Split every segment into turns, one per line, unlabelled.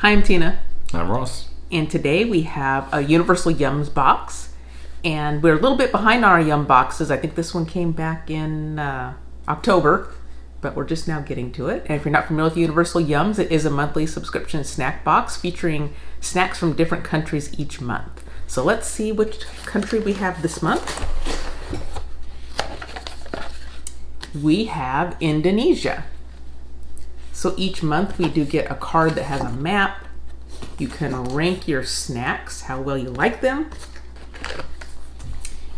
I'm Tina.
I'm Ross.
And today we have a Universal Yums box. And we're a little bit behind on our Yum boxes. I think this one came back in October, but we're just now getting to it. And if you're not familiar with Universal Yums, it is a monthly subscription snack box featuring snacks from different countries each month. So let's see which country we have this month. We have Indonesia. So each month we do get a card that has a map. You can rank your snacks, how well you like them.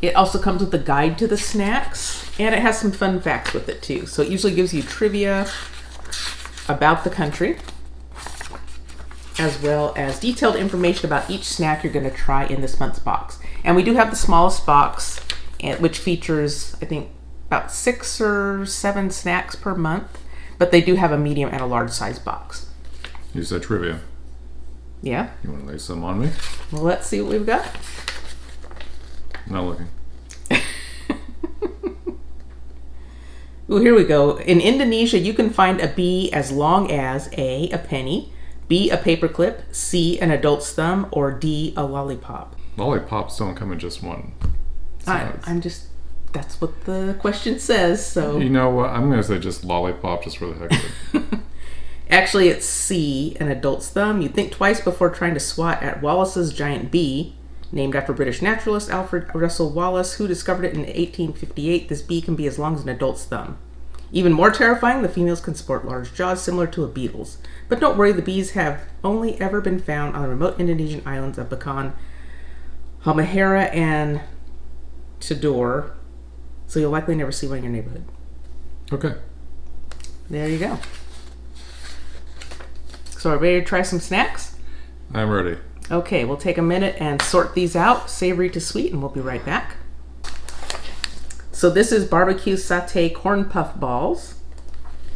It also comes with a guide to the snacks, and it has some fun facts with it too. So it usually gives you trivia about the country, as well as detailed information about each snack you're going to try in this month's box. And we do have the smallest box, which features, I think, about 6 or 7 snacks per month. But they do have a medium and a large size box.
You said trivia.
Yeah.
You want to lay some on me?
Well, let's see what we've got.
Not looking.
Well, here we go. In Indonesia, you can find a bee as long as A, a penny, B, a paperclip, C, an adult's thumb, or D, a lollipop.
Lollipops don't come in just one size.
That's what the question says, so...
You know what? I'm going to say just lollipop just for the heck of it.
Actually, it's C, an adult's thumb. You think twice before trying to swat at Wallace's giant bee, named after British naturalist Alfred Russel Wallace, who discovered it in 1858. This bee can be as long as an adult's thumb. Even more terrifying, the females can sport large jaws similar to a beetle's. But don't worry, the bees have only ever been found on the remote Indonesian islands of Bacan, Halmahera, and Tidore. So you'll likely never see one in your neighborhood.
Okay.
There you go. So are we ready to try some snacks?
I'm ready.
Okay, we'll take a minute and sort these out, savory to sweet, and we'll be right back. So this is barbecue sauté corn puff balls.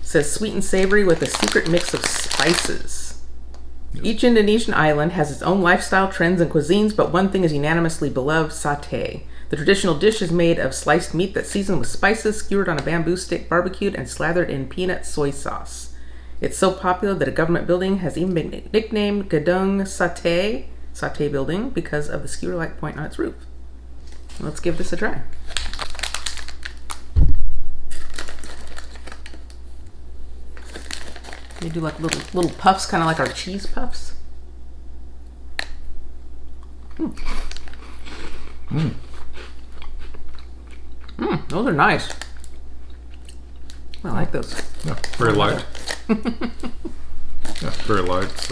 It says sweet and savory with a secret mix of spices. Yep. Each Indonesian island has its own lifestyle, trends, and cuisines, but one thing is unanimously beloved: sauté. The traditional dish is made of sliced meat that's seasoned with spices, skewered on a bamboo stick, barbecued, and slathered in peanut soy sauce. It's so popular that a government building has even been nicknamed Gedung Saute, Saute Building, because of the skewer-like point on its roof. Let's give this a try. They do like little puffs, kind of like our cheese puffs. Those are nice. I like those.
Yeah, very light. Yeah, very light.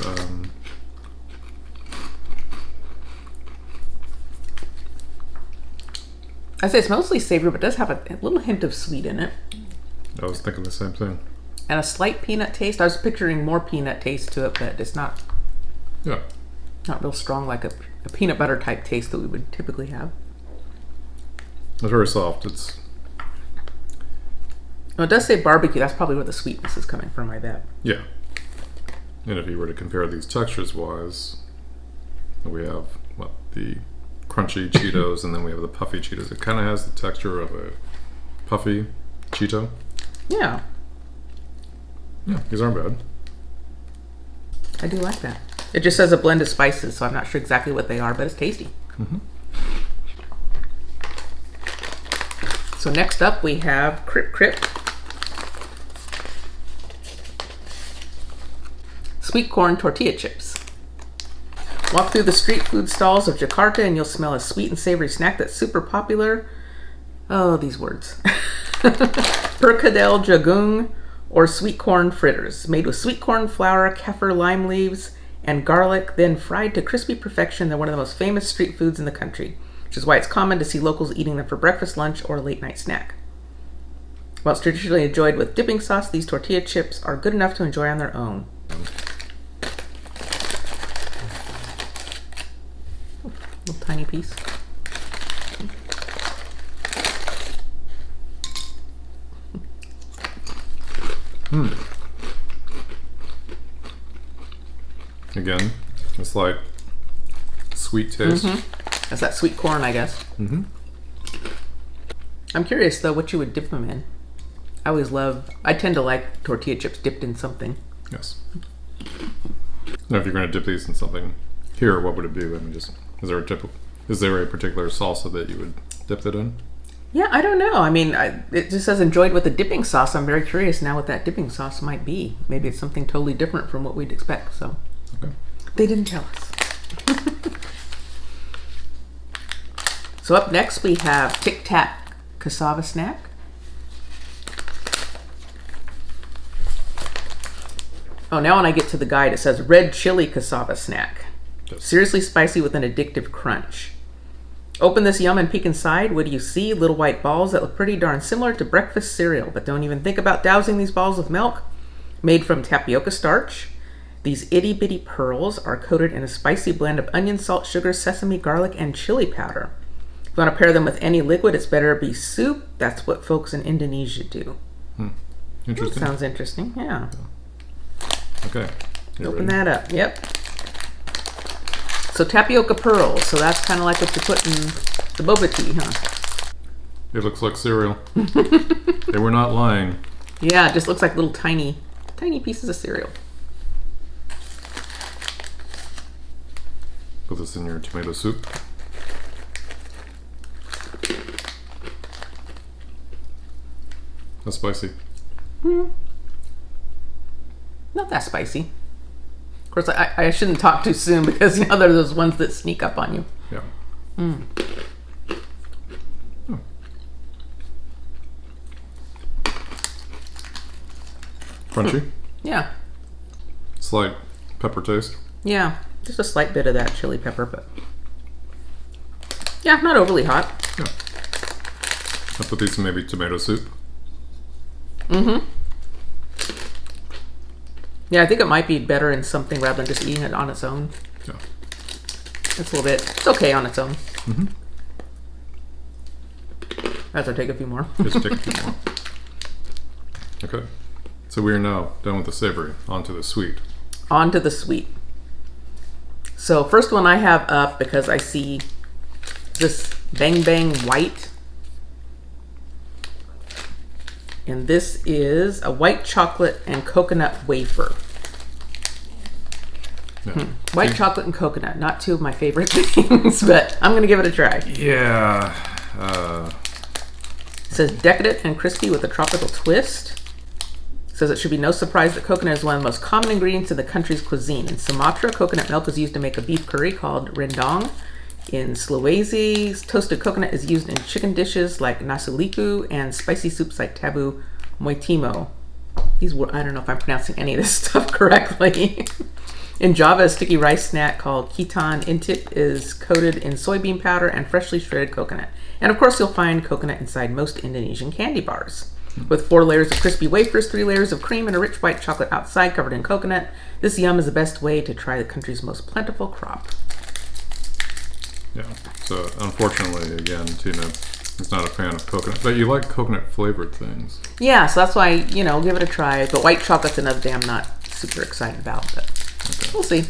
I say it's mostly savory, but it does have a little hint of sweet in it.
I was thinking the same thing.
And a slight peanut taste. I was picturing more peanut taste to it, but it's not.
Yeah.
Not real strong like a peanut butter type taste that we would typically have.
It's very soft. It's.
Oh, it does say barbecue. That's probably where the sweetness is coming from, I bet.
Yeah. And if you were to compare these textures-wise, we have, the crunchy Cheetos, and then we have the puffy Cheetos. It kind of has the texture of a puffy Cheeto.
Yeah.
Yeah, these aren't bad.
I do like that. It just says a blend of spices, so I'm not sure exactly what they are, but it's tasty.
Mm-hmm.
So next up we have Crip Crip. Sweet corn tortilla chips. Walk through the street food stalls of Jakarta and you'll smell a sweet and savory snack that's super popular. Oh, these words. Perkedel jagung, or sweet corn fritters, made with sweet corn flour, kaffir lime leaves, and garlic, then fried to crispy perfection. They're one of the most famous street foods in the country, which is why it's common to see locals eating them for breakfast, lunch, or a late night snack. While it's traditionally enjoyed with dipping sauce, these tortilla chips are good enough to enjoy on their own. Little tiny piece.
Again, it's like sweet taste.
That's that sweet corn, I guess. I'm curious though what you would dip them in. I tend to like tortilla chips dipped in something.
Yes. Now, if you're going to dip these in something here, what would it be? I mean, just is there a particular salsa that you would dip it in?
Yeah, I don't know. I mean, it just says enjoyed with a dipping sauce. I'm very curious now what that dipping sauce might be. Maybe it's something totally different from what we'd expect. So
Okay.
they didn't tell us. So up next we have Tic Tac cassava snack. Oh, now when I get to the guide, it says red chili cassava snack.
Yes.
Seriously spicy with an addictive crunch. Open this yum and peek inside. What do you see? Little white balls that look pretty darn similar to breakfast cereal, but don't even think about dousing these balls with milk. Made from tapioca starch. These itty bitty pearls are coated in a spicy blend of onion, salt, sugar, sesame, garlic, and chili powder. If you want to pair them with any liquid, it's better be soup. That's what folks in Indonesia do.
Interesting.
That sounds interesting, yeah.
Okay. You
Open
ready?
that up, yep. So tapioca pearls, so that's kind of like what you put in the boba tea, huh?
It looks like cereal. They were not lying.
Yeah, it just looks like little tiny pieces of cereal.
Put this in your tomato soup. That's spicy.
Not that spicy. Of course, I shouldn't talk too soon because you know there are those ones that sneak up on you.
Yeah. Crunchy.
Yeah,
Slight pepper taste.
yeah, just a slight bit of that chili pepper, but yeah, not overly hot.
Yeah. I'll put these in maybe tomato soup.
Yeah, I think it might be better in something rather than just eating it on its own.
Yeah.
It's a little bit, it's okay on its own. As I take a few more.
Just take a few more. Okay. So we are now done with the savory. On to the sweet.
On to the sweet. So first one I have up because I see this Bang Bang White. And this is a white chocolate and coconut wafer.
Yeah.
White chocolate and coconut, not two of my favorite things, but I'm going to give it a try.
Yeah.
It says decadent and crispy with a tropical twist. It says it should be no surprise that coconut is one of the most common ingredients in the country's cuisine. In Sumatra, coconut milk is used to make a beef curry called rendang. In Sulawesi, toasted coconut is used in chicken dishes like nasi liku and spicy soups like tabu moitimo. These were, I don't know if I'm pronouncing any of this stuff correctly. In Java, a sticky rice snack called ketan intip is coated in soybean powder and freshly shredded coconut. And of course, you'll find coconut inside most Indonesian candy bars. With 4 layers of crispy wafers, 3 layers of cream, and a rich white chocolate outside covered in coconut, this yum is the best way to try the country's most plentiful crop.
Yeah. So unfortunately, again, Tina is not a fan of coconut, but you like coconut flavored things.
Yeah, so that's why, you know, give it a try. But white chocolate's another thing I'm not super excited about, but we'll see.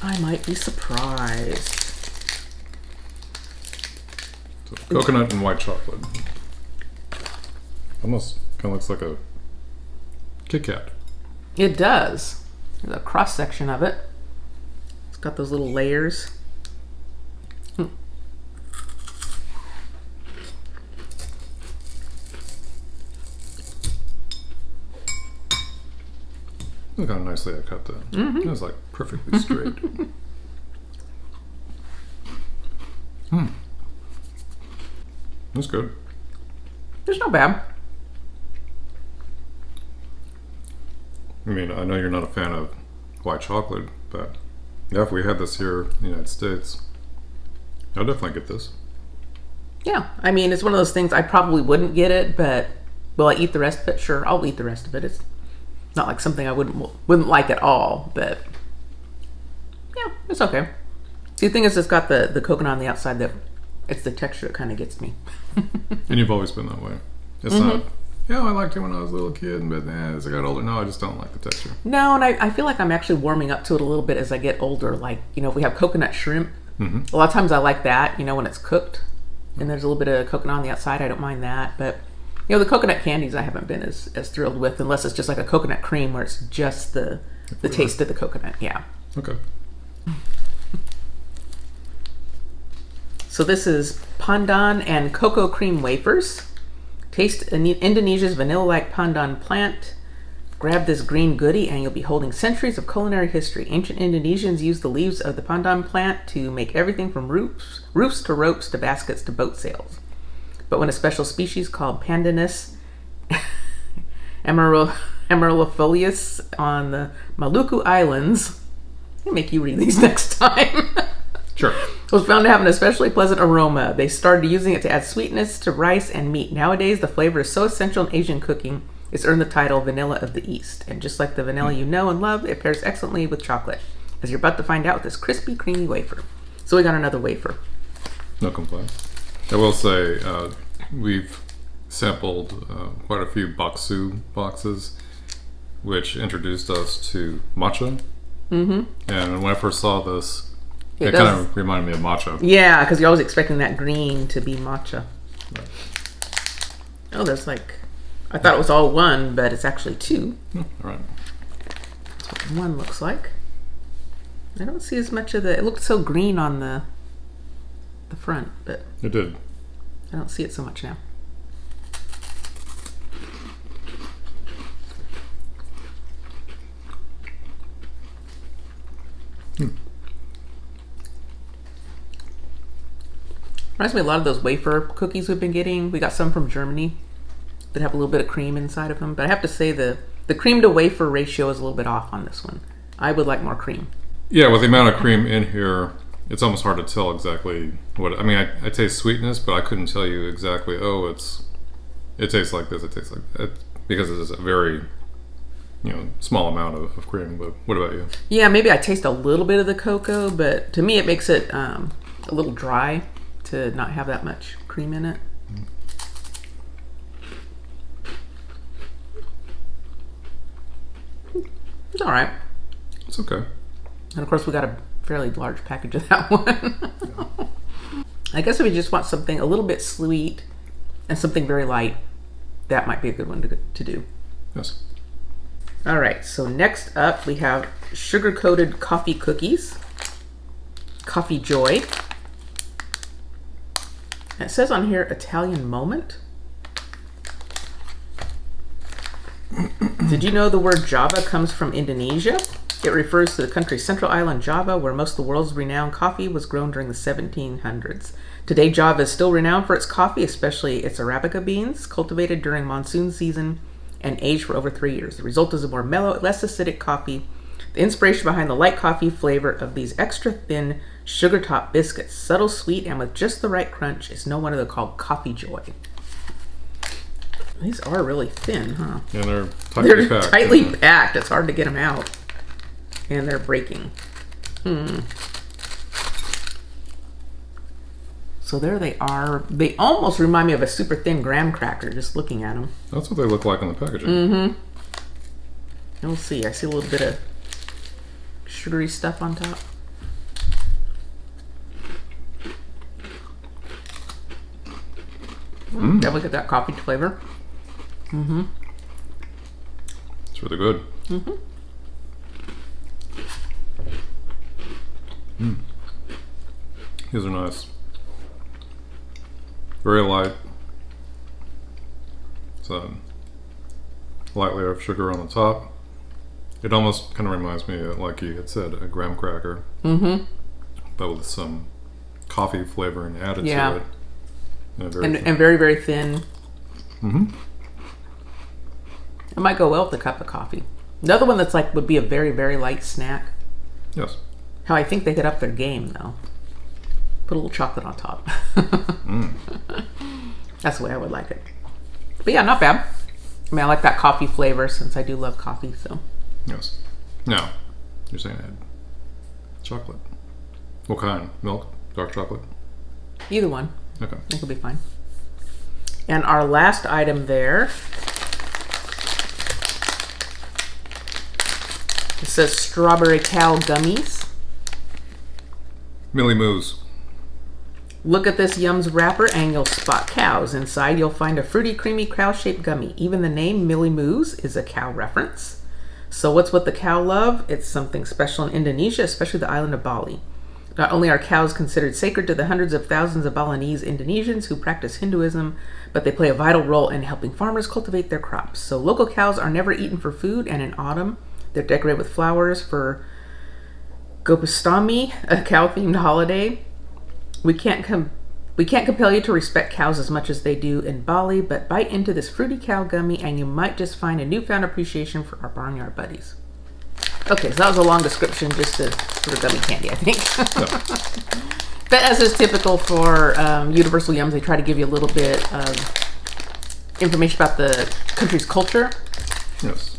I might be surprised.
So coconut and white chocolate. Almost kind of looks like a Kit Kat.
It does. There's a cross section of it. It's got those little layers.
Look how nicely I cut that. It was like perfectly straight. That's good.
It's not bad.
I mean, I know you're not a fan of white chocolate, but yeah, if we had this here in the United States, I'll definitely get this.
Yeah, I mean, it's one of those things I probably wouldn't get it, but will I eat the rest of it? Sure, I'll eat the rest of it. It's not like something I wouldn't like at all, but yeah, it's okay. See, the thing is, it's got the coconut on the outside that it's the texture that kind of gets me.
And you've always been that way. It's not, I liked it when I was a little kid, but as I got older, no, I just don't like the texture.
No, and I feel like I'm actually warming up to it a little bit as I get older. Like, you know, if we have coconut shrimp, a lot of times I like that, you know, when it's cooked and there's a little bit of coconut on the outside, I don't mind that. But, you know, the coconut candies I haven't been as thrilled with, unless it's just like a coconut cream where it's just the The taste of the coconut, yeah.
Okay.
So this is Pandan and cocoa cream wafers. Taste Indonesia's vanilla-like pandan plant. Grab this green goodie and you'll be holding centuries of culinary history. Ancient Indonesians used the leaves of the pandan plant to make everything from roofs to ropes to baskets to boat sails. But when a special species called Pandanus emerulifolius on the Maluku Islands, I'll make you read these next time.
Sure.
Was found to have an especially pleasant aroma. They started using it to add sweetness to rice and meat. Nowadays, the flavor is so essential in Asian cooking, it's earned the title Vanilla of the East. And just like the vanilla you know and love, it pairs excellently with chocolate, as you're about to find out with this crispy, creamy wafer. So we got another wafer.
No complaints. I will say we've sampled quite a few bakso boxes, which introduced us to matcha. Mm-hmm. And when I first saw this, it kind of reminded me of matcha.
Yeah, because you're always expecting that green to be matcha.
Right.
Oh, there's I thought it was all one, but it's actually two.
All right.
That's what one looks like. I don't see as much of it looked so green on the front, but
It did.
I don't see it so much now. Reminds me a lot of those wafer cookies we've been getting. We got some from Germany that have a little bit of cream inside of them. But I have to say the cream to wafer ratio is a little bit off on this one. I would like more cream.
Yeah, with the amount of cream in here, it's almost hard to tell exactly what. I mean, I taste sweetness, but I couldn't tell you exactly. Oh, it tastes like this. It tastes like that, because it is a very small amount of cream. But what about you?
Yeah, maybe I taste a little bit of the cocoa, but to me it makes it a little dry to not have that much cream in it. It's all right.
It's okay.
And of course we got a fairly large package of that one. Yeah. I guess if we just want something a little bit sweet and something very light, that might be a good one to do.
Yes.
All right, so next up we have sugar-coated coffee cookies. Coffee Joy. And it says on here Italian Moment. Did you know the word Java comes from Indonesia? It refers to the country's central island Java, where most of the world's renowned coffee was grown during the 1700s. Today, Java is still renowned for its coffee, especially its Arabica beans, cultivated during monsoon season and aged for over 3 years. The result is a more mellow, less acidic coffee. The inspiration behind the light coffee flavor of these extra thin sugar-topped biscuits, subtle, sweet, and with just the right crunch, is no wonder they're called Coffee Joy. These are really thin, huh?
And they're tightly packed.
Tightly packed. It's hard to get them out. And they're breaking. So there they are. They almost remind me of a super thin graham cracker, just looking at them.
That's what they look like on the packaging.
And we'll see. I see a little bit of sugary stuff on top. Definitely get that coffee flavor.
It's really good. These are nice. Very light. It's a light layer of sugar on the top. It almost kind of reminds me, like you had said, a graham cracker. But with some coffee flavoring added to it.
And very, very thin. It might go well with a cup of coffee. Another one that's would be a very, very light snack.
Yes.
How I think they could up their game, though. Put a little chocolate on top. That's the way I would like it. But yeah, not bad. I mean, I like that coffee flavor since I do love coffee, so.
Yes. Now, you're saying add chocolate. What kind? Milk? Dark chocolate?
Either one.
Okay.
I think it'll be fine. And our last item there, it says Strawberry Cow Gummies.
Millie Moos.
Look at this Yums wrapper and you'll spot cows. Inside you'll find a fruity, creamy, cow-shaped gummy. Even the name Millie Moos is a cow reference. So what's what the cow love? It's something special in Indonesia, especially the island of Bali. Not only are cows considered sacred to the hundreds of thousands of Balinese Indonesians who practice Hinduism, but they play a vital role in helping farmers cultivate their crops. So local cows are never eaten for food, and in autumn, they're decorated with flowers for Gopastami, a cow-themed holiday. We can't compel you to respect cows as much as they do in Bali, but bite into this fruity cow gummy and you might just find a newfound appreciation for our barnyard buddies. Okay, so that was a long description just for gummy candy, I think. But as is typical for Universal Yums, they try to give you a little bit of information about the country's culture.
Yes.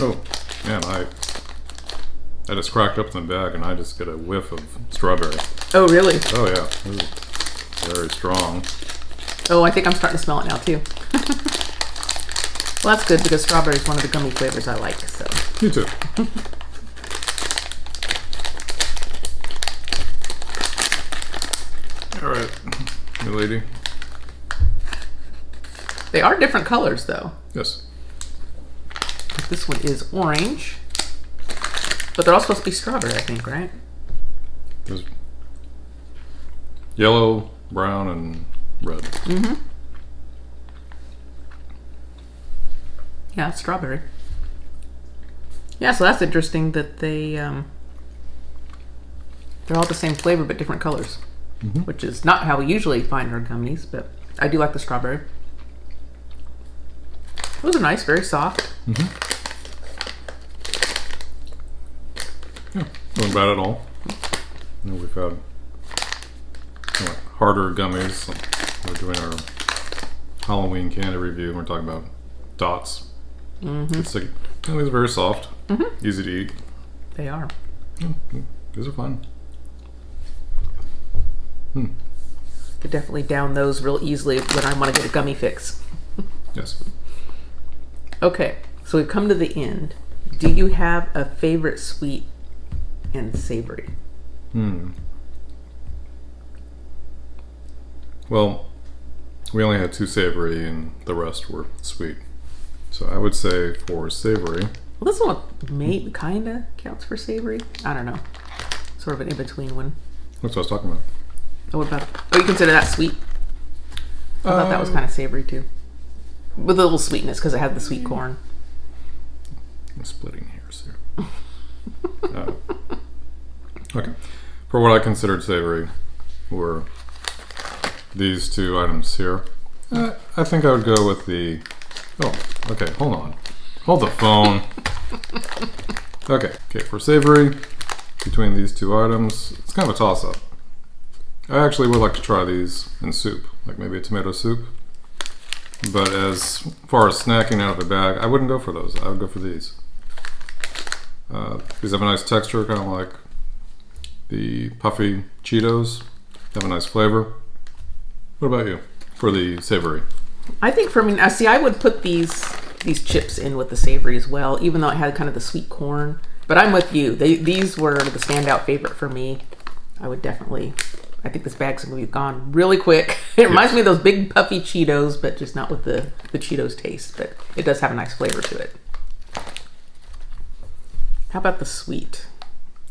Oh, man, I just cracked up the bag and I just get a whiff of strawberry.
Oh, really?
Oh, yeah. This is very strong.
Oh, I think I'm starting to smell it now, too. Well, that's good because strawberry is one of the gummy flavors I like. So.
Me too. All right, new lady.
They are different colors, though.
Yes.
This one is orange, but they're all supposed to be strawberry, I think, right?
There's yellow, brown, and red.
Mm-hmm. Yeah, it's strawberry. Yeah, so that's interesting that they're all the same flavor but different colors, which is not how we usually find our gummies, but I do like the strawberry. Those are nice, very soft.
Yeah, not bad at all. You know, we've had harder gummies. We're doing our Halloween candy review. We're talking about Dots. It's like, these are very soft, easy to eat.
They are.
These are fun.
Could definitely down those real easily when I want to get a gummy fix.
Yes.
Okay, so we've come to the end. Do you have a favorite sweet and savory?
Well, we only had 2 savory and the rest were sweet. So I would say for savory.
Well, this one kind of counts for savory. I don't know. Sort of an in-between one.
That's what I was talking about.
Oh, what about? Oh, you consider that sweet? I thought that was kind of savory too, with a little sweetness because it had the sweet corn.
I'm splitting hairs here. Okay. For what I considered savory were these 2 items here. I think I would go with the... Oh, okay, hold on. Hold the phone. Okay, for savory, between these 2 items, it's kind of a toss-up. I actually would like to try these in soup, like maybe a tomato soup. But as far as snacking out of a bag, I wouldn't go for those. I would go for these. These have a nice texture, kind of like the puffy Cheetos. Have a nice flavor. What about you for the savory?
I think for me, see, I would put these chips in with the savory as well, even though it had kind of the sweet corn. But I'm with you. These were the standout favorite for me. I would definitely... I think this bag's going to be gone really quick. It reminds me of those big puffy Cheetos, but just not with the Cheetos taste. But it does have a nice flavor to it. How about the sweet?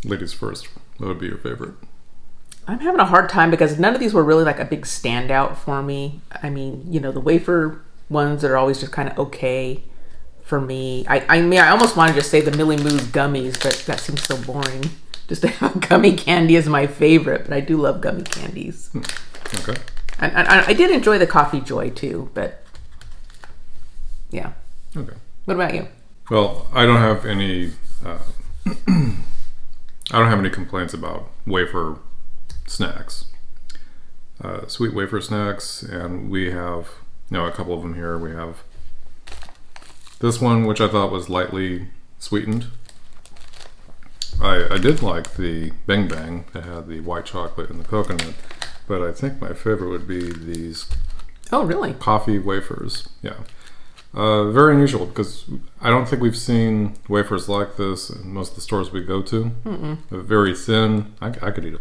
Ladies first. What would be your favorite?
I'm having a hard time because none of these were really like a big standout for me. I mean, you know, the wafer ones are always just kind of okay for me. I mean, I almost want to just say the Millie Moo's gummies, but that seems so boring. Just to have gummy candy is my favorite, but I do love gummy candies.
Okay.
And I did enjoy the Coffee Joy too, but yeah.
Okay.
What about you?
Well, I don't have any. I don't have any complaints about wafer snacks, sweet wafer snacks, and we have a couple of them here. We have this one, which I thought was lightly sweetened. I did like the Bang Bang that had the white chocolate and the coconut, but I think my favorite would be these.
Oh, really?
Coffee wafers. Yeah. Very unusual because I don't think we've seen wafers like this in most of the stores we go to. Very thin. I could eat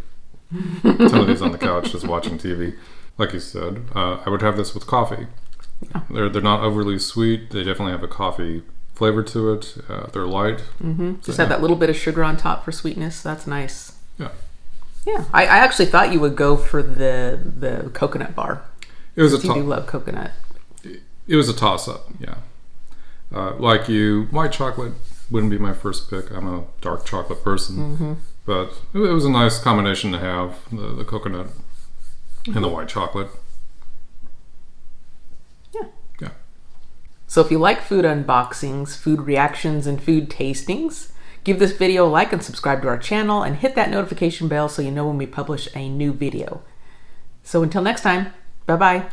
a ton of these on the couch just watching TV. Like you said, I would have this with coffee. They're not overly sweet. They definitely have a coffee flavor to it. They're light.
Just have that little bit of sugar on top for sweetness. That's nice.
Yeah.
Yeah, I actually thought you would go for the coconut bar.
It was
You do love coconut.
It was a toss-up, yeah. Like you, white chocolate wouldn't be my first pick. I'm a dark chocolate person. But it was a nice combination to have, the coconut and the white chocolate.
Yeah.
Yeah.
So if you like food unboxings, food reactions, and food tastings, give this video a like and subscribe to our channel and hit that notification bell so you know when we publish a new video. So until next time, bye-bye.